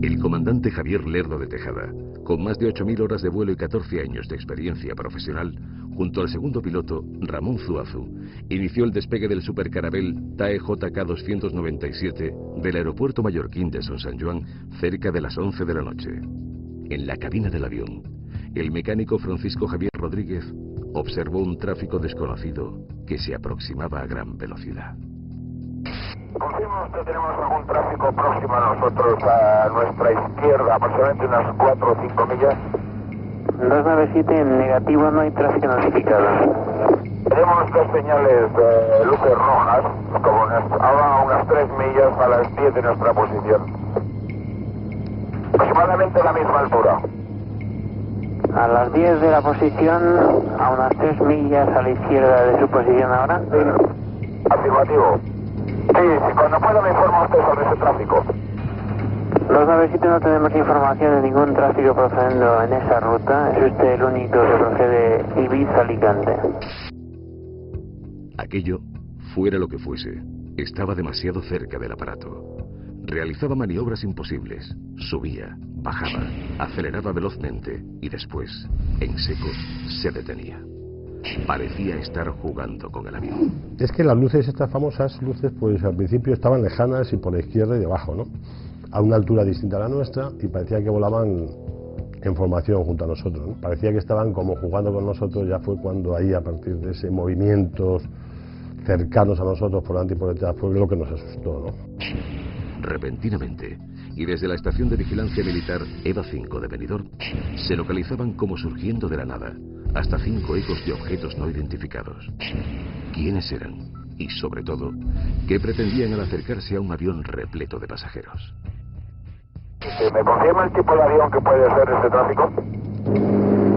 El comandante Javier Lerdo de Tejada, con más de 8.000 horas de vuelo y 14 años de experiencia profesional, junto al segundo piloto, Ramón Zuazo, inició el despegue del supercarabel TAE JK-297 del aeropuerto mallorquín de Son San Juan cerca de las 11 de la noche. En la cabina del avión, el mecánico Francisco Javier Rodríguez observó un tráfico desconocido que se aproximaba a gran velocidad. Confirmo que tenemos algún tráfico próximo a nosotros, a nuestra izquierda, aproximadamente unas 4 o 5 millas. 297 en negativo, no hay tráfico notificado. Tenemos dos señales de luces rojas, como ahora a unas 3 millas a las 10 de nuestra posición. Aproximadamente a la misma altura. A las 10 de la posición, a unas 3 millas a la izquierda de su posición ahora. Afirmativo. Sí, cuando pueda me informa usted sobre ese tráfico. 297 no tenemos información de ningún tráfico procediendo en esa ruta. Es usted el único que procede Ibiza-Alicante. Aquello, fuera lo que fuese, estaba demasiado cerca del aparato. Realizaba maniobras imposibles, subía, bajaba, aceleraba velozmente y después, en seco, se detenía. Parecía estar jugando con el avión. Es que las luces, estas famosas luces, pues al principio estaban lejanas y por la izquierda y debajo, ¿no? A una altura distinta a la nuestra y parecía que volaban en formación junto a nosotros, ¿no? Parecía que estaban como jugando con nosotros. Ya fue cuando ahí, a partir de ese movimientos cercanos a nosotros por delante y por detrás, fue lo que nos asustó, ¿no? Repentinamente, y desde la estación de vigilancia militar EVA 5 de Benidorm, se localizaban como surgiendo de la nada hasta 5 ecos de objetos no identificados. ¿Quiénes eran? Y sobre todo, ¿qué pretendían al acercarse a un avión repleto de pasajeros? ¿Me confirma el tipo de avión que puede ser este tráfico?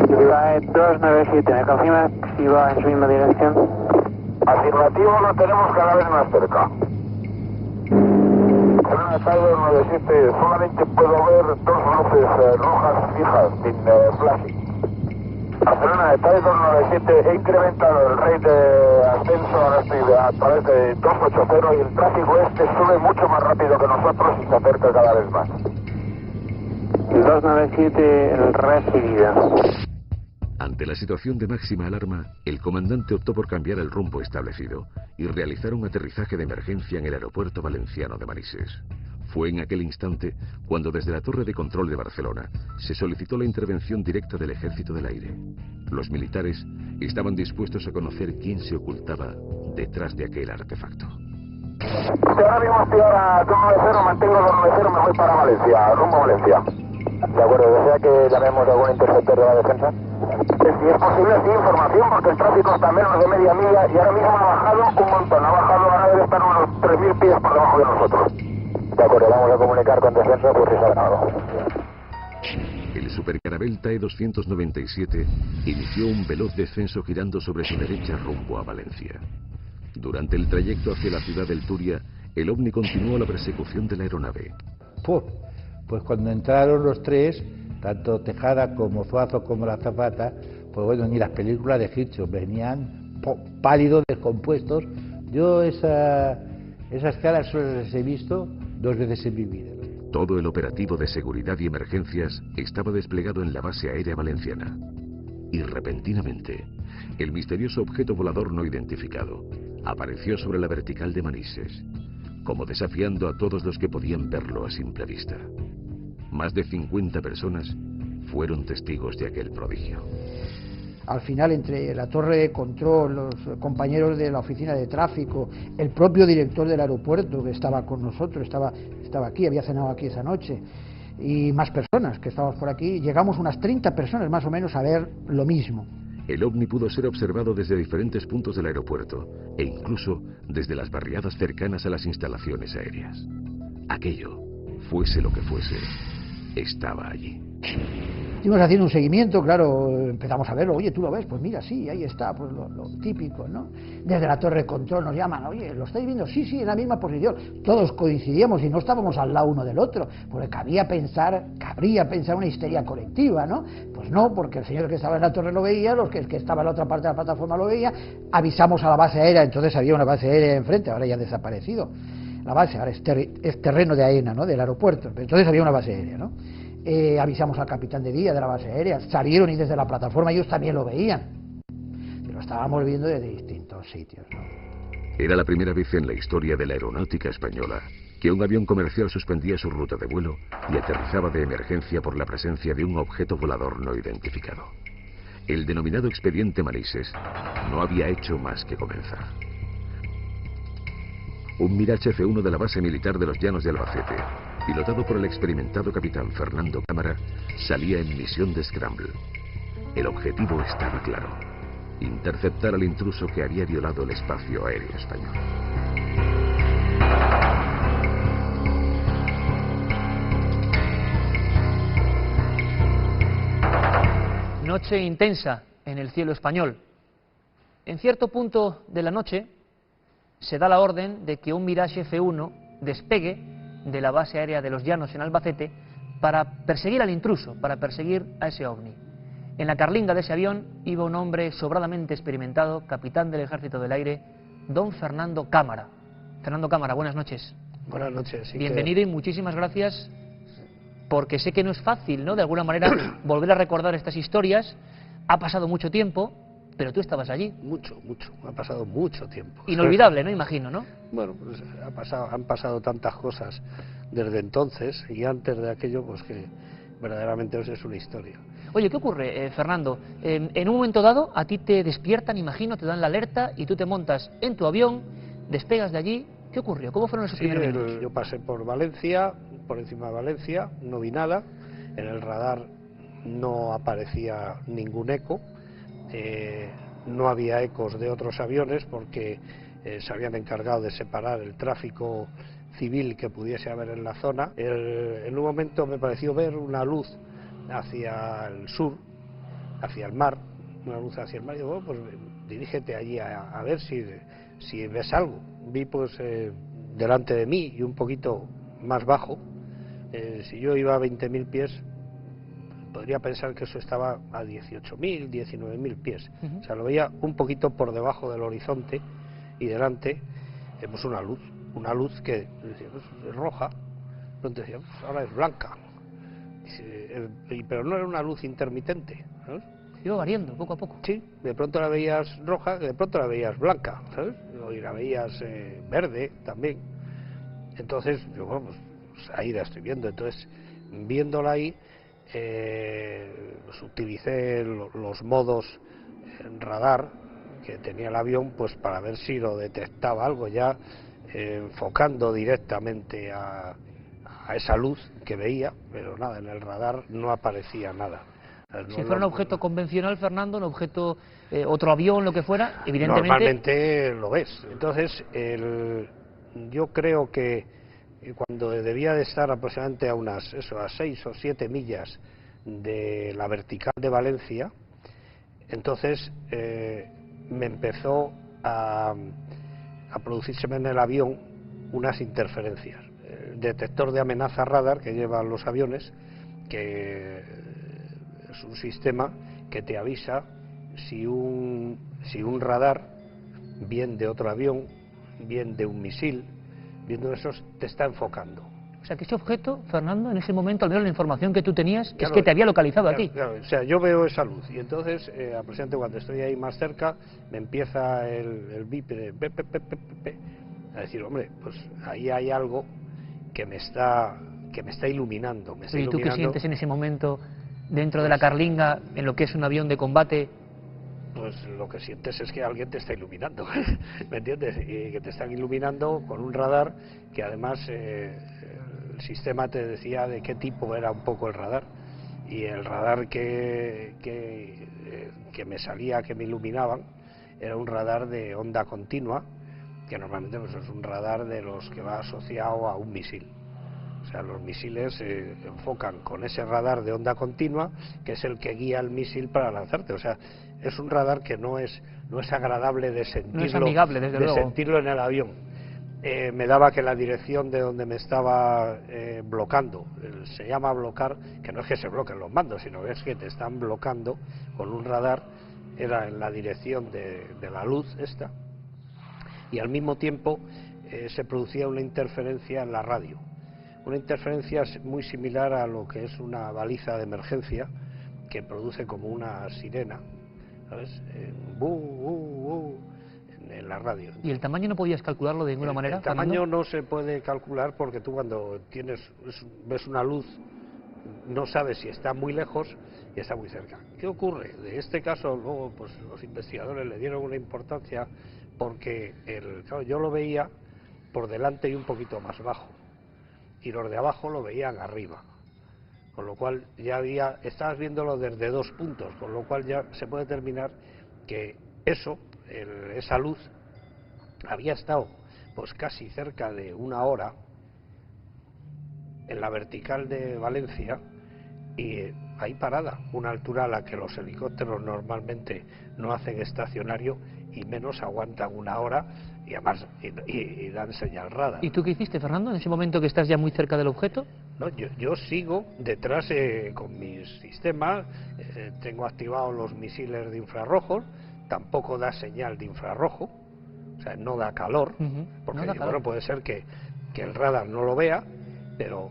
TAE 297, ¿me confirma si va en su misma dirección? Afirmativo, lo tenemos cada vez más cerca. Barcelona TAE 297, solamente puedo ver dos luces rojas fijas, sin flashing. Barcelona TAE 297, he incrementado el rate de ascenso, ahora estoy a través de 280 y el tráfico este sube mucho más rápido que nosotros y se acerca cada vez más. 297 recibida. Ante la situación de máxima alarma, el comandante optó por cambiar el rumbo establecido y realizar un aterrizaje de emergencia en el aeropuerto valenciano de Manises. Fue en aquel instante cuando desde la torre de control de Barcelona se solicitó la intervención directa del Ejército del Aire. Los militares estaban dispuestos a conocer quién se ocultaba detrás de aquel artefacto. Ahora mismo estoy ahora 290, mantengo 290, me voy para Valencia, rumbo a Valencia. De acuerdo, ¿desea que llamemos a algún interceptor de la defensa? Si es posible, sí, información, porque el tráfico está a menos de media milla y ahora mismo ha bajado un montón. Ha bajado, ahora debe estar unos 3.000 pies por debajo de nosotros. De acuerdo, vamos a comunicar con defensa por si sale algo. El supercarabel TAE 297 inició un veloz descenso girando sobre su derecha rumbo a Valencia. Durante el trayecto hacia la ciudad del Turia, el OVNI continuó la persecución de la aeronave. Pues cuando entraron los tres, tanto Tejada como Zuazo como la azafata, pues bueno, ni las películas de Hitchcock, venían pálidos, descompuestos. Yo esas caras solo las he visto 2 veces en mi vida. Todo el operativo de seguridad y emergencias estaba desplegado en la base aérea valenciana. Y repentinamente, el misterioso objeto volador no identificado apareció sobre la vertical de Manises, como desafiando a todos los que podían verlo a simple vista. Más de 50 personas fueron testigos de aquel prodigio. Al final, entre la torre de control, los compañeros de la oficina de tráfico, el propio director del aeropuerto que estaba con nosotros, estaba aquí, había cenado aquí esa noche, y más personas que estábamos por aquí, llegamos unas 30 personas más o menos a ver lo mismo. El OVNI pudo ser observado desde diferentes puntos del aeropuerto e incluso desde las barriadas cercanas a las instalaciones aéreas. Aquello, fuese lo que fuese, estaba allí. Estuvimos haciendo un seguimiento, claro, empezamos a verlo, oye, ¿tú lo ves? Pues mira, sí, ahí está, pues lo típico, ¿no? Desde la torre de control nos llaman, oye, ¿lo estáis viendo? Sí, en la misma posición. Todos coincidíamos y no estábamos al lado uno del otro, porque cabría pensar una histeria colectiva, ¿no? Pues no, porque el señor que estaba en la torre lo veía, el que estaba en la otra parte de la plataforma lo veía, avisamos a la base aérea, entonces había una base aérea enfrente, ahora ya ha desaparecido. la base ahora es terreno de AENA, ¿no? Del aeropuerto, entonces había una base aérea, ¿no? Avisamos al capitán de día de la base aérea, salieron y desde la plataforma ellos también lo veían, y lo estábamos viendo desde distintos sitios, ¿no? Era la primera vez en la historia de la aeronáutica española que un avión comercial suspendía su ruta de vuelo y aterrizaba de emergencia por la presencia de un objeto volador no identificado. El denominado expediente Manises no había hecho más que comenzar. Un Mirage F1 de la base militar de los Llanos de Albacete, pilotado por el experimentado capitán Fernando Cámara, salía en misión de Scramble. El objetivo estaba claro: interceptar al intruso que había violado el espacio aéreo español. Noche intensa en el cielo español. En cierto punto de la noche se da la orden de que un Mirage F1 despegue de la base aérea de los Llanos en Albacete para perseguir al intruso, para perseguir a ese ovni. En la carlinga de ese avión iba un hombre sobradamente experimentado, capitán del Ejército del Aire, don Fernando Cámara. Fernando Cámara, buenas noches. Buenas noches. Sí, bienvenido y muchísimas gracias, porque sé que no es fácil, ¿no?, de alguna manera volver a recordar estas historias. Ha pasado mucho tiempo, pero tú estabas allí. Mucho, ha pasado mucho tiempo. Inolvidable, ¿no? Imagino, ¿no? Bueno, pues han pasado tantas cosas desde entonces y antes de aquello, pues que verdaderamente es una historia. Oye, ¿qué ocurre, Fernando? En un momento dado a ti te despiertan, imagino, te dan la alerta y tú te montas en tu avión, despegas de allí. ¿Qué ocurrió? ¿Cómo fueron esos primeros minutos? Yo pasé por Valencia, por encima de Valencia, no vi nada, en el radar no aparecía ningún eco, no había ecos de otros aviones porque se habían encargado de separar el tráfico civil que pudiese haber en la zona. En un momento me pareció ver una luz hacia el sur, hacia el mar, una luz hacia el mar, y digo, bueno, pues dirígete allí a ver si ves algo. Vi pues delante de mí y un poquito más bajo, si yo iba a 20.000 pies, podría pensar que eso estaba a 18.000, 19.000 pies. O sea, lo veía un poquito por debajo del horizonte y delante, pues una luz que decía, pues, es roja, entonces decía, pues ahora es blanca. Pero no era una luz intermitente, ¿sabes? Iba variando poco a poco. Sí, de pronto la veías roja, de pronto la veías blanca, ¿sabes? Y la veías verde también. Entonces, yo, bueno, pues ahí la estoy viendo. Entonces, viéndola ahí, pues utilicé los modos en radar que tenía el avión, pues para ver si lo detectaba algo, ya enfocando directamente a esa luz que veía, pero nada, en el radar no aparecía nada. Si fuera un objeto convencional, Fernando, un objeto, otro avión, lo que fuera, evidentemente... Normalmente lo ves. Entonces, yo creo que cuando debía de estar aproximadamente a 6 o 7 millas de la vertical de Valencia, entonces me empezó a producírseme en el avión unas interferencias. El detector de amenaza radar que llevan los aviones, que es un sistema que te avisa si un radar, bien de otro avión, bien de un misil, bien de esos, te está enfocando. O sea, que ese objeto, Fernando, en ese momento, al menos la información que tú tenías, claro, es que te había localizado a ti. Claro, o sea, yo veo esa luz y entonces, aproximadamente cuando estoy ahí más cerca, me empieza el bip de a decir, hombre, pues ahí hay algo que me está iluminando. ¿Y tú qué sientes en ese momento dentro de la carlinga, en lo que es un avión de combate? Pues lo que sientes es que alguien te está iluminando, ¿me entiendes? Y que te están iluminando con un radar que además el sistema te decía de qué tipo era un poco el radar. Y el radar que me salía, que me iluminaban, era un radar de onda continua, que normalmente pues, es un radar de los que va asociado a un misil. O sea, los misiles se enfocan con ese radar de onda continua, que es el que guía el misil para lanzarte. O sea, es un radar que no es agradable de sentirlo, no es amigable, desde luego, sentirlo en el avión. Me daba que la dirección de donde me estaba blocando, se llama blocar, que no es que se bloquen los mandos, sino que es que te están blocando con un radar, era en la dirección de la luz esta, y al mismo tiempo se producía una interferencia en la radio. Una interferencia muy similar a lo que es una baliza de emergencia que produce como una sirena, ¿sabes? En la radio. ¿Y el tamaño no podías calcularlo de ninguna manera? El tamaño no se puede calcular porque tú cuando ves una luz no sabes si está muy lejos y está muy cerca. ¿Qué ocurre? De este caso luego pues los investigadores le dieron una importancia porque claro, yo lo veía por delante y un poquito más bajo y los de abajo lo veían arriba, con lo cual ya estabas viéndolo desde 2 puntos, con lo cual ya se puede determinar que esa luz había estado pues casi cerca de 1 hora en la vertical de Valencia y ahí parada, una altura a la que los helicópteros normalmente no hacen estacionario y menos aguantan 1 hora y además y dan señal radar. ¿Y tú qué hiciste, Fernando, en ese momento que estás ya muy cerca del objeto? No, yo sigo detrás con mis sistemas, tengo activados los misiles de infrarrojos, tampoco da señal de infrarrojo, o sea, no da calor, porque no da calor. Bueno, puede ser que el radar no lo vea, pero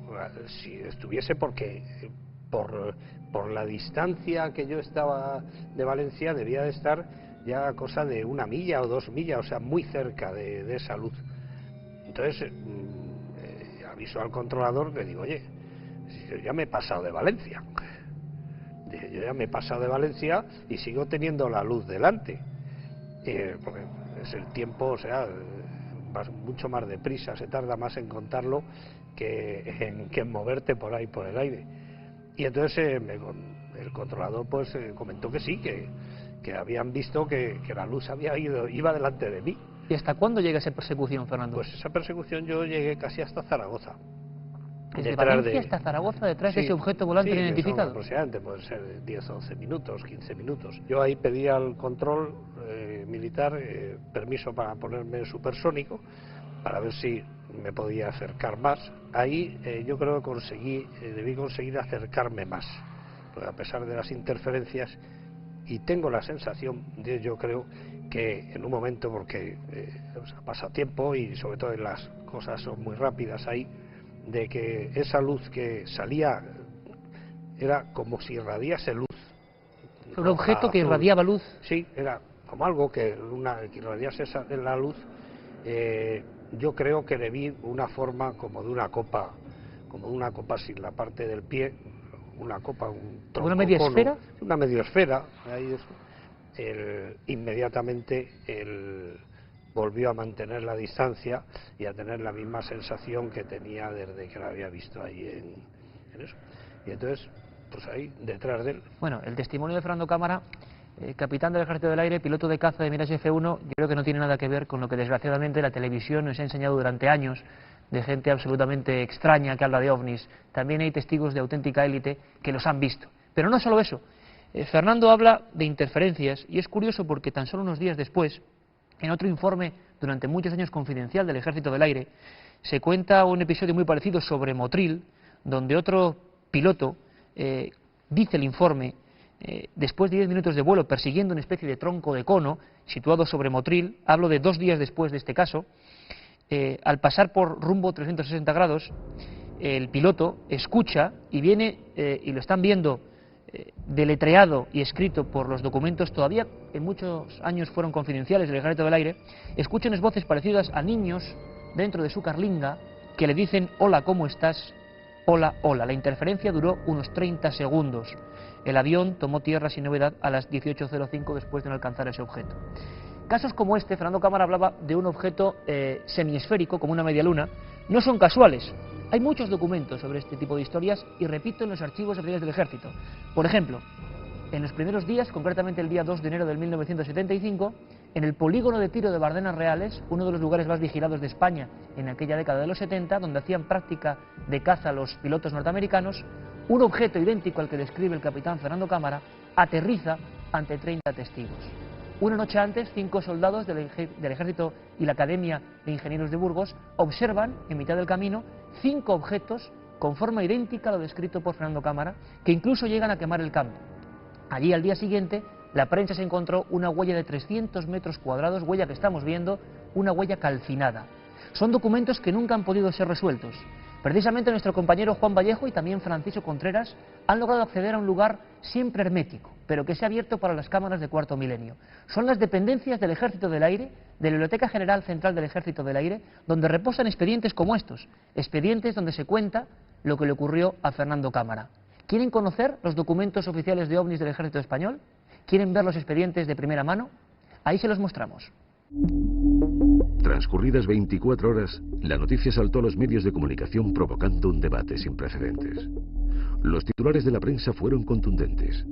si estuviese por la distancia que yo estaba de Valencia debía de estar ya cosa de 1 milla o 2 millas, o sea, muy cerca de esa luz. Entonces aviso al controlador que digo, oye, yo ya me he pasado de Valencia. Yo ya me he pasado de Valencia y sigo teniendo la luz delante. Porque es el tiempo, o sea, va mucho más deprisa, se tarda más en contarlo que en moverte por ahí por el aire. Y entonces el controlador pues comentó que sí, que habían visto que la luz iba delante de mí. ¿Y hasta cuándo llega esa persecución, Fernando? Pues esa persecución yo llegué casi hasta Zaragoza. Desde Valencia hasta Zaragoza, detrás de ese objeto volante no identificado. Aproximadamente, pueden ser 10 o 11 minutos, 15 minutos. Yo ahí pedí al control militar permiso para ponerme supersónico, para ver si me podía acercar más. Ahí yo creo que debí conseguir acercarme más, porque a pesar de las interferencias, y tengo la sensación, yo creo que en un momento, porque ha pasado tiempo y sobre todo las cosas son muy rápidas ahí, de que esa luz que salía era como si irradiase luz. ¿Un objeto que irradiaba luz? Sí, era como algo que irradiase la luz. Yo creo que le vi una forma como de una copa sin la parte del pie, una copa, un tronco, ¿una media esfera? Una media esfera. Ahí inmediatamente volvió a mantener la distancia y a tener la misma sensación que tenía desde que la había visto ahí en eso. Y entonces, pues ahí, detrás de él. Bueno, el testimonio de Fernando Cámara, capitán del Ejército del Aire, piloto de caza de Mirage F1, yo creo que no tiene nada que ver con lo que desgraciadamente la televisión nos ha enseñado durante años, de gente absolutamente extraña que habla de ovnis. También hay testigos de auténtica élite que los han visto. Pero no solo eso. Fernando habla de interferencias y es curioso porque tan solo unos días después, en otro informe durante muchos años confidencial del Ejército del Aire, se cuenta un episodio muy parecido sobre Motril, donde otro piloto, dice el informe, después de 10 minutos de vuelo persiguiendo una especie de tronco de cono situado sobre Motril, hablo de 2 días después de este caso, al pasar por rumbo 360 grados, el piloto escucha y viene, y lo están viendo, deletreado y escrito por los documentos, todavía en muchos años fueron confidenciales del Ejército del Aire, escucha unas voces parecidas a niños dentro de su carlinga que le dicen hola, ¿cómo estás? Hola, hola. La interferencia duró unos 30 segundos. El avión tomó tierra sin novedad a las 18:05 después de no alcanzar ese objeto. Casos como este, Fernando Cámara hablaba de un objeto semiesférico, como una media luna, no son casuales. Hay muchos documentos sobre este tipo de historias y repito en los archivos oficiales del Ejército. Por ejemplo, en los primeros días, concretamente el día 2 de enero de 1975, en el polígono de tiro de Bardenas Reales, uno de los lugares más vigilados de España en aquella década de los 70, donde hacían práctica de caza los pilotos norteamericanos, un objeto idéntico al que describe el capitán Fernando Cámara aterriza ante 30 testigos. Una noche antes, 5 soldados del Ejército y la Academia de Ingenieros de Burgos observan, en mitad del camino, 5 objetos con forma idéntica a lo descrito por Fernando Cámara, que incluso llegan a quemar el campo. Allí, al día siguiente, la prensa se encontró una huella de 300 metros cuadrados, huella que estamos viendo, una huella calcinada. Son documentos que nunca han podido ser resueltos. Precisamente nuestro compañero Juan Vallejo y también Francisco Contreras han logrado acceder a un lugar siempre hermético, pero que se ha abierto para las cámaras de Cuarto Milenio. Son las dependencias del Ejército del Aire, de la Biblioteca General Central del Ejército del Aire, donde reposan expedientes como estos, expedientes donde se cuenta lo que le ocurrió a Fernando Cámara. ¿Quieren conocer los documentos oficiales de OVNIs del Ejército Español? ¿Quieren ver los expedientes de primera mano? Ahí se los mostramos. Transcurridas 24 horas, la noticia saltó a los medios de comunicación provocando un debate sin precedentes. Los titulares de la prensa fueron contundentes.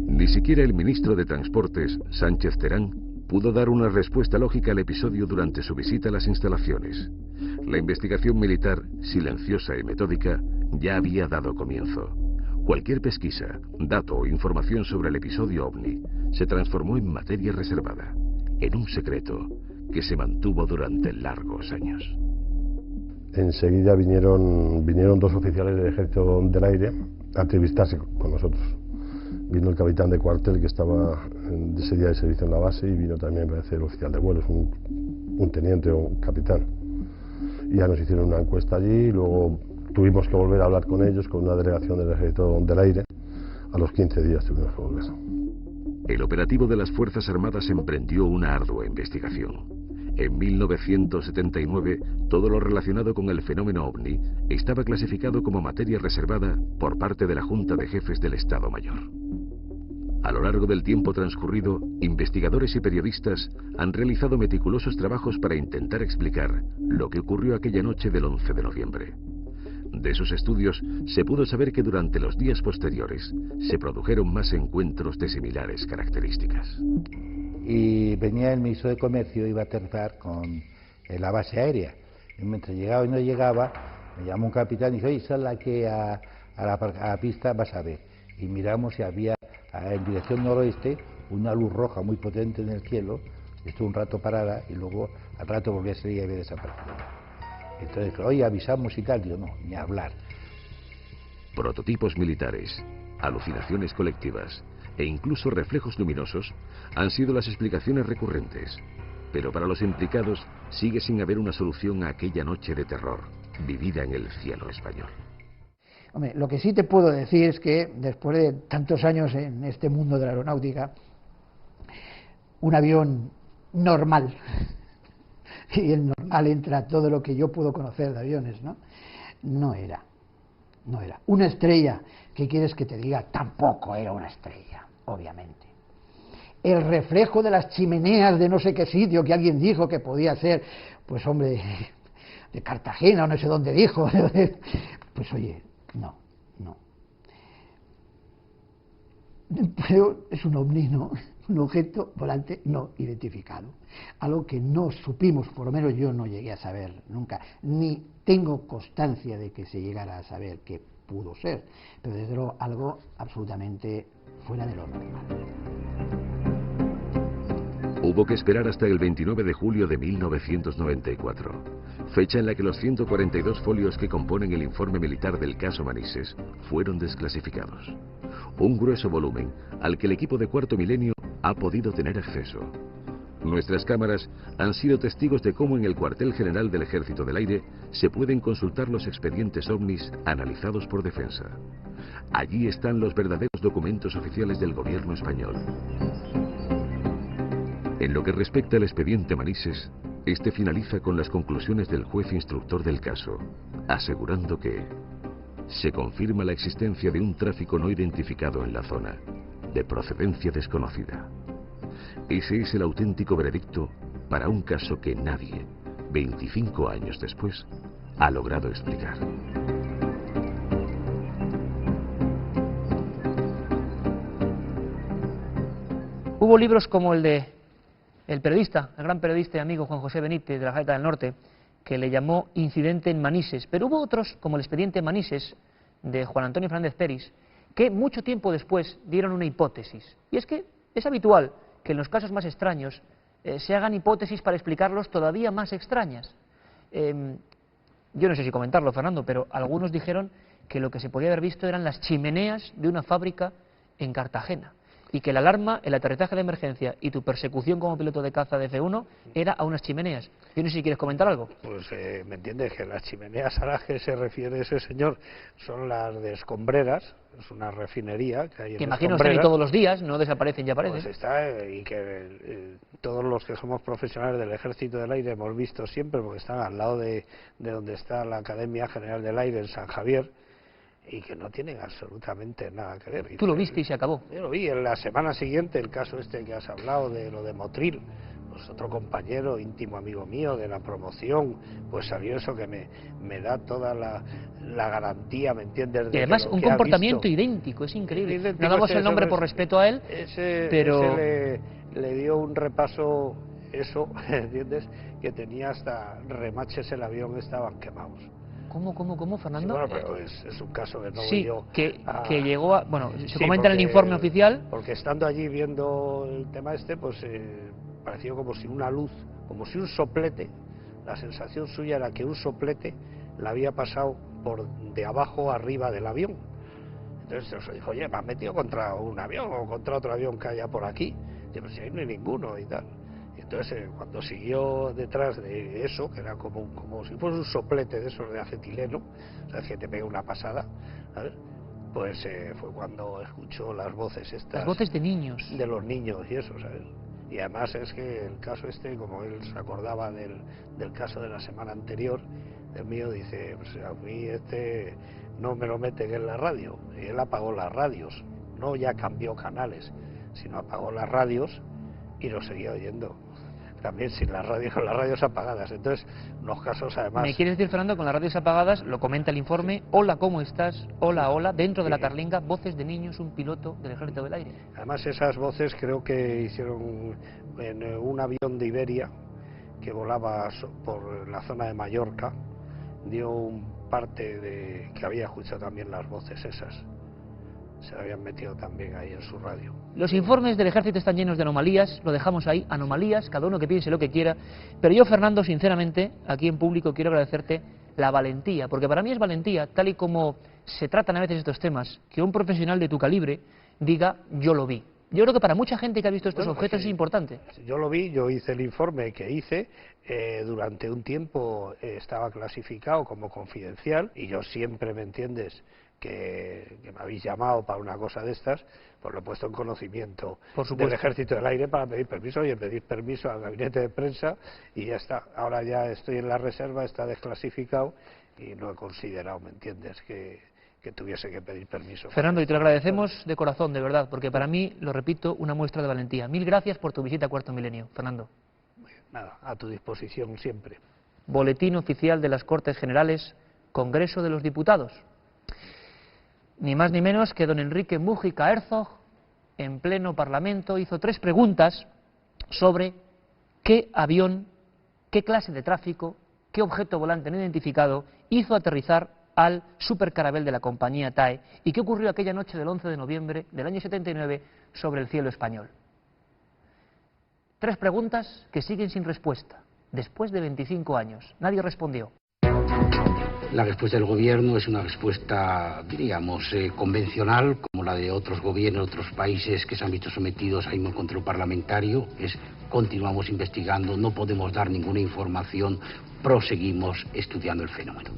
Ni siquiera el ministro de Transportes, Sánchez Terán, pudo dar una respuesta lógica al episodio durante su visita a las instalaciones. La investigación militar, silenciosa y metódica, ya había dado comienzo. Cualquier pesquisa, dato o información sobre el episodio OVNI se transformó en materia reservada, en un secreto que se mantuvo durante largos años. Enseguida vinieron dos oficiales del Ejército del Aire a entrevistarse con nosotros. Vino el capitán de cuartel que estaba de ese día de servicio en la base y vino también, me parece, el oficial de vuelos, un teniente o un capitán. Y ya nos hicieron una encuesta allí y luego tuvimos que volver a hablar con ellos, con una delegación del Ejército del Aire. A los 15 días tuvimos que volver. El operativo de las Fuerzas Armadas emprendió una ardua investigación. En 1979, todo lo relacionado con el fenómeno OVNI estaba clasificado como materia reservada por parte de la Junta de Jefes del Estado Mayor. A lo largo del tiempo transcurrido, investigadores y periodistas han realizado meticulosos trabajos para intentar explicar lo que ocurrió aquella noche del 11 de noviembre. De esos estudios se pudo saber que durante los días posteriores se produjeron más encuentros de similares características. Y venía el ministro de Comercio, iba a aterrizar con la base aérea. Y mientras llegaba y no llegaba, me llamó un capitán y dijo: oye, sal aquí a la pista, vas a ver. Y miramos y había en dirección noroeste una luz roja muy potente en el cielo. Estuvo un rato parada y luego al rato volvió a salir y había desaparecido. Entonces, oye, avisamos y tal. Digo, no, ni hablar. Prototipos militares, alucinaciones colectivas e incluso reflejos luminosos han sido las explicaciones recurrentes. Pero para los implicados sigue sin haber una solución a aquella noche de terror vivida en el cielo español. Hombre, lo que sí te puedo decir es que después de tantos años en este mundo de la aeronáutica, un avión normal, y el normal entra todo lo que yo puedo conocer de aviones, no era. Una estrella, ¿qué quieres que te diga? Tampoco era una estrella, obviamente. El reflejo de las chimeneas de no sé qué sitio que alguien dijo que podía ser, pues hombre, de Cartagena o no sé dónde dijo, pues oye, no. Pero es un ovni, ¿no? Un objeto volante no identificado. Algo que no supimos, por lo menos yo no llegué a saber nunca, ni tengo constancia de que se llegara a saber qué pudo ser, pero desde luego algo absolutamente fuera de lo normal. Hubo que esperar hasta el 29 de julio de 1994, fecha en la que los 142 folios que componen el informe militar del caso Manises fueron desclasificados. Un grueso volumen al que el equipo de Cuarto Milenio ha podido tener acceso. Nuestras cámaras han sido testigos de cómo en el cuartel general del Ejército del Aire se pueden consultar los expedientes OVNIs analizados por Defensa. Allí están los verdaderos documentos oficiales del gobierno español. En lo que respecta al expediente Manises, este finaliza con las conclusiones del juez instructor del caso, asegurando que se confirma la existencia de un tráfico no identificado en la zona, de procedencia desconocida. Ese es el auténtico veredicto para un caso que nadie, 25 años después, ha logrado explicar. Hubo libros como el de el periodista, el gran periodista y amigo Juan José Benítez de la Gaceta del Norte, que le llamó Incidente en Manises, pero hubo otros, como el expediente Manises, de Juan Antonio Fernández Peris, que mucho tiempo después dieron una hipótesis. Y es que es habitual que en los casos más extraños se hagan hipótesis para explicarlos todavía más extrañas. Yo no sé si comentarlo, Fernando, pero algunos dijeron que lo que se podía haber visto eran las chimeneas de una fábrica en Cartagena, y que la alarma, el aterrizaje de emergencia y tu persecución como piloto de caza de F-1 era a unas chimeneas. Yo no sé si quieres comentar algo. Pues me entiendes que las chimeneas a las que se refiere ese señor son las de Escombreras, es una refinería que hay en que imagino están ahí todos los días, no desaparecen y aparecen. Pues está, y que todos los que somos profesionales del Ejército del Aire hemos visto siempre, porque están al lado de donde está la Academia General del Aire en San Javier, y que no tienen absolutamente nada que ver. Tú lo viste y se acabó. Yo lo vi en la semana siguiente, el caso este que has hablado, de lo de Motril, pues otro compañero, íntimo amigo mío de la promoción, pues salió eso que me da toda la garantía, ¿me entiendes? Y además un comportamiento idéntico, es increíble. No damos el nombre por respeto a él, pero... Ese le dio un repaso, eso, ¿entiendes? Que tenía hasta remaches el avión, estaban quemados. ¿Cómo, Fernando? Sí, bueno, pero es un caso que no sí, voy yo que llegó a... Bueno, se comenta en el informe oficial... Porque estando allí viendo el tema este, pues pareció como si una luz, como si un soplete, la sensación suya era que un soplete la había pasado por de abajo arriba del avión. Entonces se dijo, oye, me has metido contra un avión o contra otro avión que haya por aquí. Y pues si ahí no hay ninguno y tal. Entonces, cuando siguió detrás de eso, que era como si fuese un soplete de esos de acetileno, o sea, que te pega una pasada, ¿sabes? Pues fue cuando escuchó las voces estas. Las voces de niños. De los niños y eso, ¿sabes? Y además es que el caso este, como él se acordaba del caso de la semana anterior, el mío dice, pues a mí no me lo meten en la radio. Y él apagó las radios, no ya cambió canales, sino apagó las radios y lo seguía oyendo. También sin las radios apagadas. Entonces, los casos además... ¿Me quieres decir, Fernando, con las radios apagadas, lo comenta el informe, hola, ¿cómo estás? Hola, hola, dentro de la carlinga, voces de niños, un piloto del Ejército del Aire? Además, esas voces creo que hicieron en un avión de Iberia que volaba por la zona de Mallorca, dio un parte de que había escuchado también las voces esas. Se habían metido también ahí en su radio. Los informes del Ejército están llenos de anomalías, lo dejamos ahí, anomalías, cada uno que piense lo que quiera, pero yo, Fernando, sinceramente, aquí en público quiero agradecerte la valentía, porque para mí es valentía, tal y como se tratan a veces estos temas, que un profesional de tu calibre diga, yo lo vi. Yo creo que para mucha gente que ha visto estos objetos es importante. Yo lo vi, yo hice el informe que hice, durante un tiempo estaba clasificado como confidencial, y yo siempre, ¿me entiendes?, que me habéis llamado para una cosa de estas, pues lo he puesto en conocimiento del Ejército del Aire para pedir permiso. Oye, pedís permiso al gabinete de prensa y ya está. Ahora ya estoy en la reserva, está desclasificado y no he considerado, ¿me entiendes?, que tuviese que pedir permiso. Fernando, y te lo agradecemos de corazón, de verdad, porque para mí, lo repito, una muestra de valentía. Mil gracias por tu visita a Cuarto Milenio, Fernando. Nada, a tu disposición siempre. Boletín oficial de las Cortes Generales, Congreso de los Diputados. Ni más ni menos que don Enrique Mújica Herzog, en pleno Parlamento, hizo 3 preguntas sobre qué avión, qué clase de tráfico, qué objeto volante no identificado hizo aterrizar al supercarabel de la compañía TAE y qué ocurrió aquella noche del 11 de noviembre del año 79 sobre el cielo español. 3 preguntas que siguen sin respuesta, después de 25 años. Nadie respondió. La respuesta del gobierno es una respuesta, digamos, convencional, como la de otros gobiernos, otros países que se han visto sometidos a un control parlamentario. Continuamos investigando, no podemos dar ninguna información, proseguimos estudiando el fenómeno.